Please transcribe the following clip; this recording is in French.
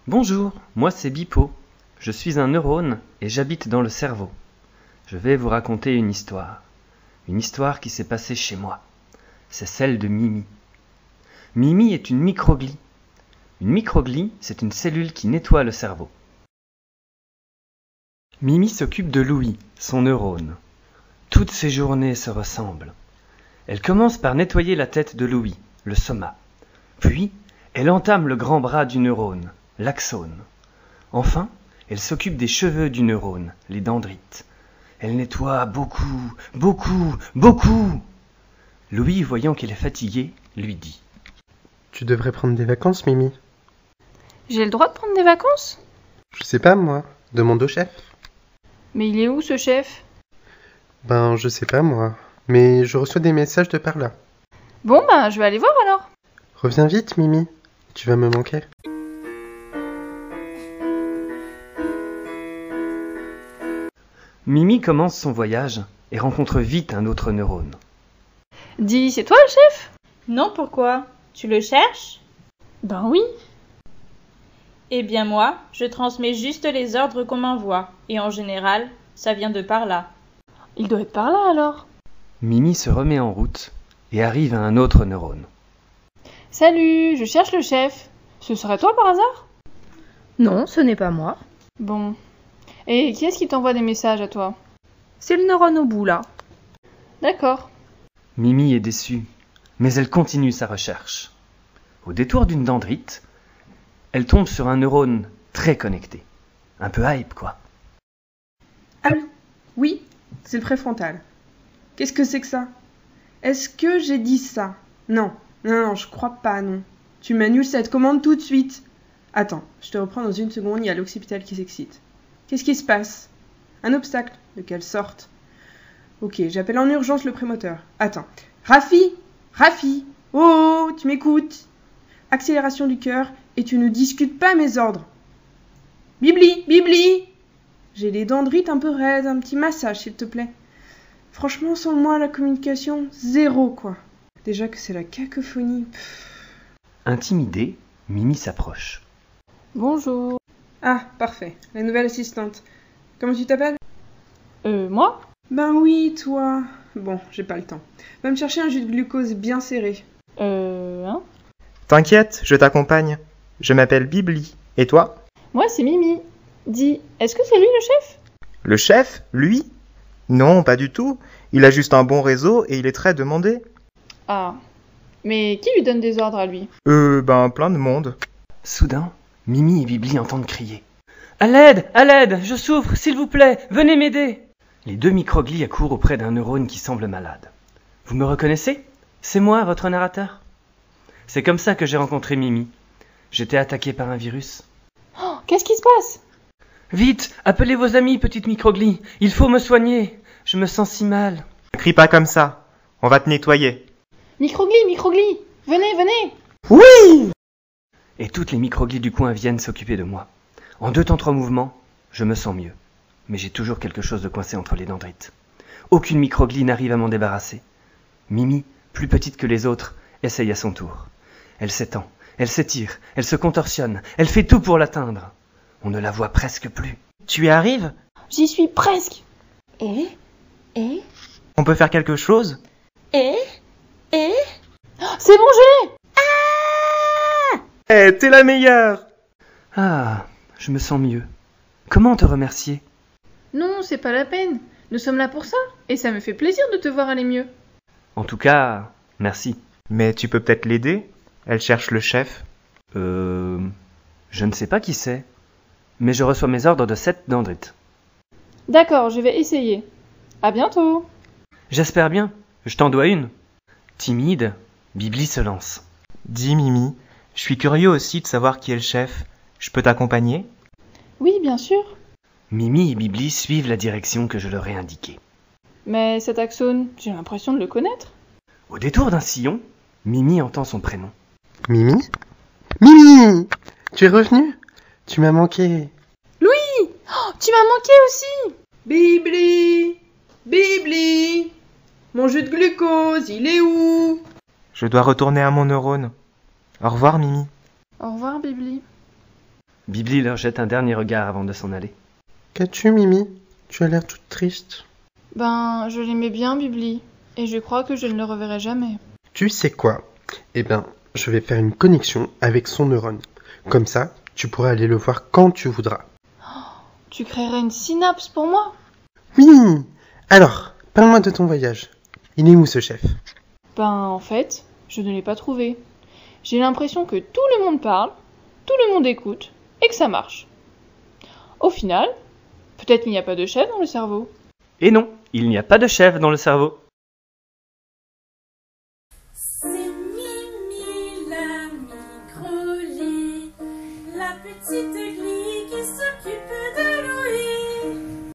Bonjour, moi c'est Bipo. Je suis un neurone et j'habite dans le cerveau. Je vais vous raconter une histoire. Une histoire qui s'est passée chez moi. C'est celle de Mimi. Mimi est une microglie. Une microglie, c'est une cellule qui nettoie le cerveau. Mimi s'occupe de Louis, son neurone. Toutes ses journées se ressemblent. Elle commence par nettoyer la tête de Louis, le soma. Puis, elle entame le grand bras du neurone, l'axone. Enfin, elle s'occupe des cheveux du neurone, les dendrites. Elle nettoie beaucoup, beaucoup, beaucoup. Louis, voyant qu'elle est fatiguée, lui dit : « Tu devrais prendre des vacances, Mimi. » J'ai le droit de prendre des vacances ? Je sais pas, moi. Demande au chef. Mais il est où, ce chef ? Ben, je sais pas, moi. Mais je reçois des messages de par là. Bon, ben, je vais aller voir alors. Reviens vite, Mimi. Tu vas me manquer. Mimi commence son voyage et rencontre vite un autre neurone. Dis, c'est toi le chef ? Non, pourquoi ? Tu le cherches ? Ben oui. Eh bien moi, je transmets juste les ordres qu'on m'envoie. Et en général, ça vient de par là. Il doit être par là alors. Mimi se remet en route et arrive à un autre neurone. Salut, je cherche le chef. Ce serait toi par hasard ? Non, ce n'est pas moi. Bon. Et qui est-ce qui t'envoie des messages à toi ? C'est le neurone au bout, là. D'accord. Mimi est déçue, mais elle continue sa recherche. Au détour d'une dendrite, elle tombe sur un neurone très connecté. Un peu hype, quoi. Allô ? Oui, c'est le préfrontal. Qu'est-ce que c'est que ça ? Est-ce que j'ai dit ça ? Non, je crois pas, non. Tu m'annules cette commande tout de suite. Attends, je te reprends dans une seconde, il y a l'occipital qui s'excite. Qu'est-ce qui se passe ? Un obstacle ? De quelle sorte ? Ok, j'appelle en urgence le prémoteur. Attends. Rafi ! Oh, tu m'écoutes ? Accélération du cœur et tu ne discutes pas mes ordres. Bibli ! J'ai les dendrites un peu raides, un petit massage s'il te plaît. Franchement, sans moi, la communication, zéro quoi. Déjà que c'est la cacophonie. Intimidée, Mimi s'approche. Bonjour. Ah, parfait, la nouvelle assistante. Comment tu t'appelles ? Moi ? Ben oui, toi. Bon, j'ai pas le temps. Va me chercher un jus de glucose bien serré. Hein ? T'inquiète, je t'accompagne. Je m'appelle Bibli. Et toi ? Moi, c'est Mimi. Dis, est-ce que c'est lui le chef ? Le chef, lui ? Non, pas du tout. Il a juste un bon réseau et il est très demandé. Ah. Mais qui lui donne des ordres à lui ? Plein de monde. Soudain, Mimi et Bibli entendent crier. « À l'aide, je souffre, s'il vous plaît, venez m'aider !» Les deux microglies accourent auprès d'un neurone qui semble malade. « Vous me reconnaissez ? C'est moi, votre narrateur. » C'est comme ça que j'ai rencontré Mimi. J'étais attaqué par un virus. Oh, qu'est-ce qui se passe ? Vite, appelez vos amis, petite microglie. Il faut me soigner. Je me sens si mal. Ne crie pas comme ça. On va te nettoyer. Microglie, venez ! Oui ! Et toutes les microglies du coin viennent s'occuper de moi. En 2 temps 3 mouvements, je me sens mieux. Mais j'ai toujours quelque chose de coincé entre les dendrites. Aucune microglie n'arrive à m'en débarrasser. Mimi, plus petite que les autres, essaye à son tour. Elle s'étend, elle s'étire, elle se contorsionne, elle fait tout pour l'atteindre. On ne la voit presque plus. Tu y arrives ? J'y suis presque. On peut faire quelque chose ? C'est bon, je l'ai ! Eh, t'es la meilleure ! Ah, je me sens mieux. Comment te remercier ? Non, c'est pas la peine. Nous sommes là pour ça. Et ça me fait plaisir de te voir aller mieux. En tout cas, merci. Mais tu peux peut-être l'aider ? Elle cherche le chef. Je ne sais pas qui c'est. Mais je reçois mes ordres de 7 dendrites. D'accord, je vais essayer. À bientôt. J'espère bien. Je t'en dois une. Timide, Bibli se lance. Dis Mimi, je suis curieux aussi de savoir qui est le chef. Je peux t'accompagner ? Oui, bien sûr. Mimi et Bibli suivent la direction que je leur ai indiquée. Mais cet axone, j'ai l'impression de le connaître. Au détour d'un sillon, Mimi entend son prénom. Mimi ? Mimi ! Tu es revenue ? Tu m'as manqué. Oh, tu m'as manqué aussi. Bibli ! Mon jus de glucose, il est où ? Je dois retourner à mon neurone. Au revoir Mimi. Au revoir, Bibli. Bibli leur jette un dernier regard avant de s'en aller. Qu'as-tu, Mimi? Tu as l'air toute triste. Ben, je l'aimais bien, Bibli, et je crois que je ne le reverrai jamais. Tu sais quoi? Eh ben, je vais faire une connexion avec son neurone. Comme ça, tu pourras aller le voir quand tu voudras. Tu créerais une synapse pour moi? Oui! Alors, parle-moi de ton voyage. Il est où ce chef? Ben, en fait, je ne l'ai pas trouvé. J'ai l'impression que tout le monde parle, tout le monde écoute, et que ça marche. Au final, peut-être qu'il n'y a pas de chef dans le cerveau. Et non, il n'y a pas de chef dans le cerveau.